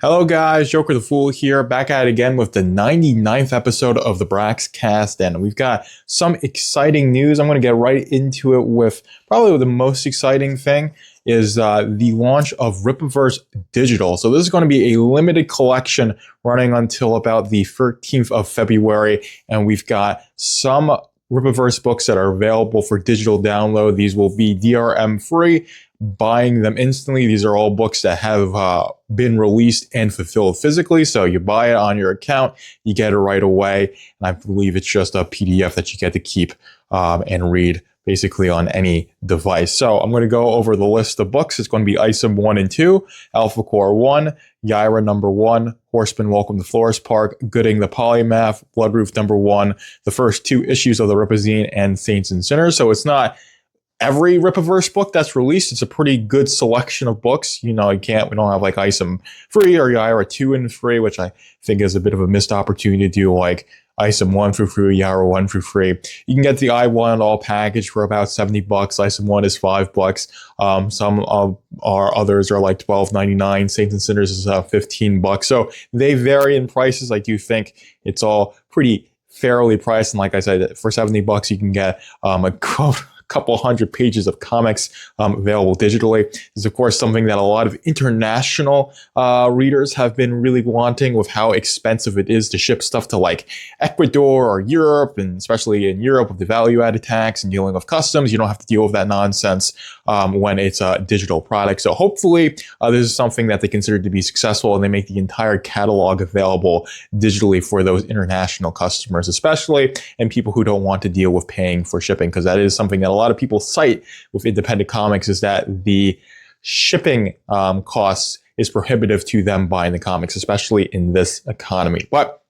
Hello guys, Joker the Fool here, back at it again with the 99th episode of the Braxcast, and we've got some exciting news. I'm going to get right into it with probably the most exciting thing is the launch of Rippaverse Digital. So this is going to be a limited collection running until about the 13th of February, and we've got some Rippaverse books that are available for digital download. These will be DRM free, buying them instantly. These are all books that have been released and fulfilled physically. So you buy it on your account, you get it right away. And I believe it's just a PDF that you get to keep and read basically on any device. So I'm going to go over the list of books. It's going to be ISOM 1 and 2, Alpha Core 1, Yaira number 1, Horseman Welcome to Florist Park, Gooding the Polymath, Bloodroof number 1, the first 2 issues of the Rippazine, and Saints and Sinners. So it's not every Rippaverse book that's released. It's a pretty good selection of books. You know, we don't have like ISOM free or Yaira 2 and 3, which I think is a bit of a missed opportunity to do like ISOM 1 for free, Yaira 1 for free. You can get the I1 all package for about $70. ISOM 1 is $5. Some of our others are like $12.99. Saints and Sinners is $15. So they vary in prices. I do think it's all pretty fairly priced. And like I said, for $70, you can get a couple hundred pages of comics available digitally. This is, of course, something that a lot of international readers have been really wanting, with how expensive it is to ship stuff to like Ecuador or Europe, and especially in Europe with the value-added tax and dealing with customs. You don't have to deal with that nonsense when it's a digital product. So hopefully this is something that they consider to be successful, and they make the entire catalog available digitally for those international customers, especially, and people who don't want to deal with paying for shipping, because that is something that a lot of people cite with independent comics, is that the shipping costs is prohibitive to them buying the comics, especially in this economy. But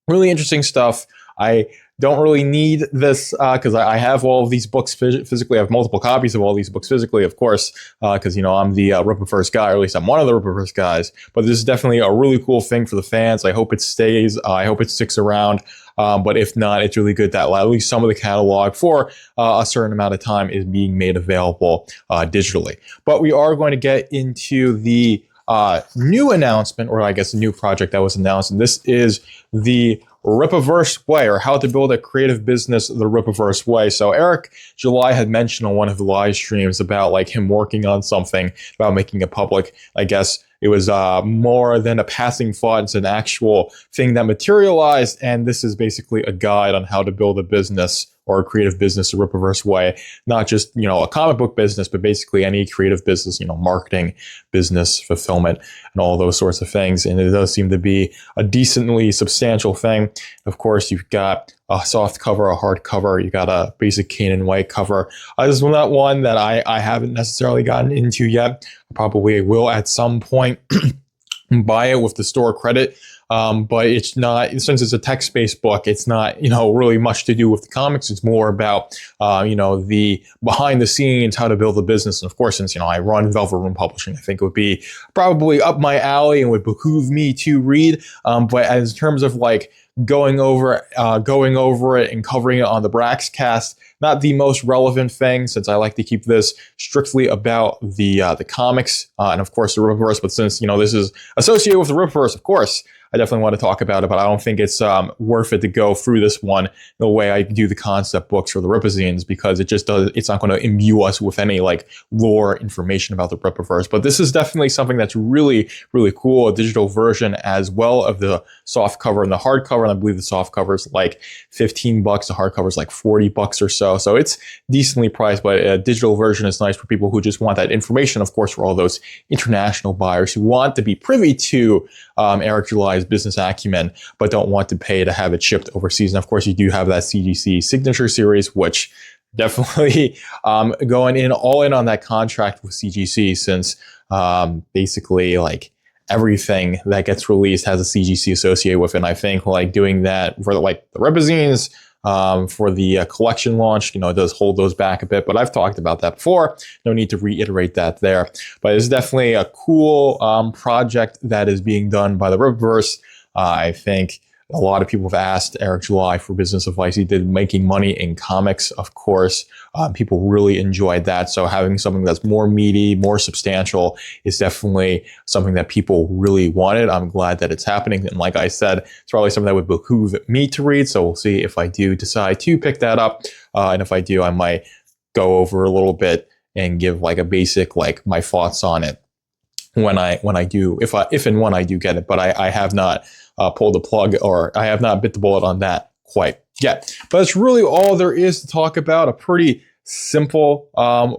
really interesting stuff. I don't really need this because I have all of these books physically. I have multiple copies of all these books physically, of course, because, you know, I'm the Rippaverse guy, or at least I'm one of the Rippaverse guys. But this is definitely a really cool thing for the fans. I hope it stays. I hope it sticks around. But if not, it's really good that at least some of the catalog for a certain amount of time is being made available digitally. But we are going to get into the new announcement, or I guess a new project that was announced, and this is the Rippaverse Way, or how to build a creative business the Rippaverse way. So Eric July had mentioned on one of the live streams about like him working on something about making it public. I guess it was more than a passing thought. It's an actual thing that materialized, and this is basically a guide on how to build a business or a creative business the Rippaverse way. Not just, you know, a comic book business, but basically any creative business, you know, marketing, business, fulfillment, and all those sorts of things. And it does seem to be a decently substantial thing. Of course, you've got a soft cover, a hard cover. You got a basic Canaan White cover. This is not one that I haven't necessarily gotten into yet. I probably will at some point buy it with the store credit. But it's not, since it's a text-based book, it's not, you know, really much to do with the comics. It's more about, you know, the behind the scenes, how to build a business. And of course, since, you know, I run Velvet Room Publishing, I think it would be probably up my alley and would behoove me to read. But as in terms of like going over it and covering it on the Braxcast, not the most relevant thing, since I like to keep this strictly about the comics and of course the Rippaverse. But since, you know, this is associated with the Rippaverse, of course, I definitely want to talk about it, but I don't think it's worth it to go through this one the way I do the concept books for the Rippazines, because it's not going to imbue us with any like lore information about the Rippaverse. But this is definitely something that's really, really cool, a digital version as well of the soft cover and the hard cover. And I believe the soft cover is like $15, the hard cover is like $40 or so. So it's decently priced, but a digital version is nice for people who just want that information. Of course, for all those international buyers who want to be privy to Eric July's business acumen, but don't want to pay to have it shipped overseas. And of course, you do have that CGC signature series, which definitely going all in on that contract with CGC, since basically like everything that gets released has a CGC associated with it. And I think like doing that for like the Rippazines, for the collection launch, you know, it does hold those back a bit, but I've talked about that before. No need to reiterate that there. But it's definitely a cool project that is being done by the Rippaverse. I think A lot of people have asked Eric July for business advice. He did Making Money in Comics, of course. People really enjoyed that. So having something that's more meaty, more substantial is definitely something that people really wanted. I'm glad that it's happening. And like I said, it's probably something that would behoove me to read. So we'll see if I do decide to pick that up. And if I do, I might go over a little bit and give like a basic, like my thoughts on it when I do, if and when I do get it. But I have not pulled the plug, or I have not bit the bullet on that quite yet. But that's really all there is to talk about. A pretty simple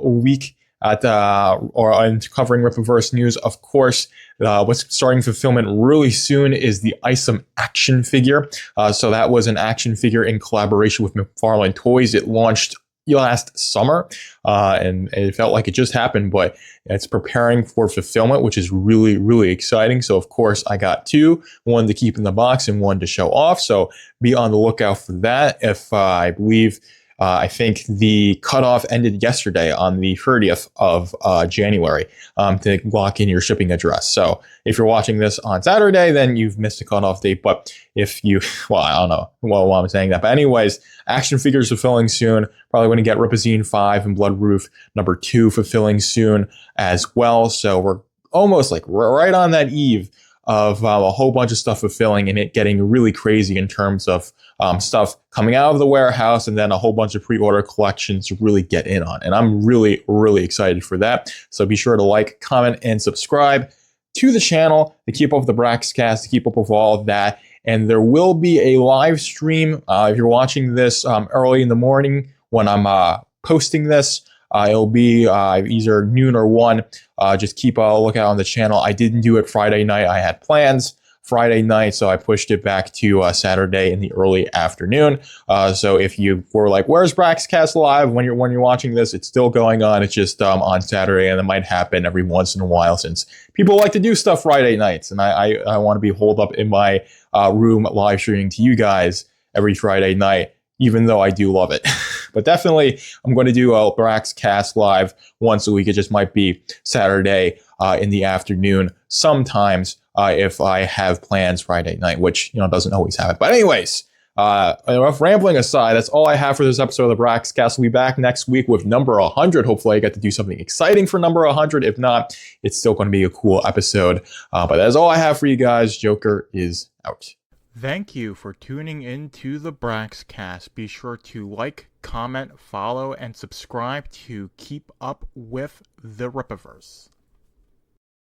week at or covering Rippaverse news. Of course, what's starting fulfillment really soon is the Isom action figure. So that was an action figure in collaboration with McFarlane Toys. It launched last summer, and it felt like it just happened, but it's preparing for fulfillment, which is really, really exciting. So of course I got two, one to keep in the box and one to show off. So be on the lookout for that. If I believe, I think the cutoff ended yesterday on the 30th of January to lock in your shipping address. So if you're watching this on Saturday, then you've missed the cutoff date. But if you, well, I don't know why I'm saying that. But anyways, action figures fulfilling soon. Probably going to get Ripazine 5 and Blood Roof number 2 fulfilling soon as well. So we're almost like right on that eve of a whole bunch of stuff fulfilling, and it getting really crazy in terms of stuff coming out of the warehouse, and then a whole bunch of pre-order collections to really get in on. And I'm really, really excited for that. So be sure to like, comment, and subscribe to the channel to keep up with the Braxcast, to keep up with all of that. And there will be a live stream if you're watching this early in the morning when I'm posting this. It'll be either noon or 1. Just keep a lookout on the channel. I didn't do it Friday night. I had plans Friday night, so I pushed it back to Saturday in the early afternoon. So if you were like, "Where's Braxcast Live?" when you're watching this, it's still going on. It's just on Saturday, and it might happen every once in a while since people like to do stuff Friday nights, and I want to be holed up in my room live streaming to you guys every Friday night, even though I do love it. But definitely, I'm going to do a Braxcast Live once a week. It just might be Saturday in the afternoon sometimes if I have plans Friday night, which doesn't always happen. But anyways, enough rambling aside, that's all I have for this episode of the Braxcast. We'll be back next week with number 100. Hopefully, I get to do something exciting for number 100. If not, it's still going to be a cool episode. But that's all I have for you guys. Joker is out. Thank you for tuning in to the Braxcast. Be sure to like, comment, follow, and subscribe to keep up with the Rippaverse.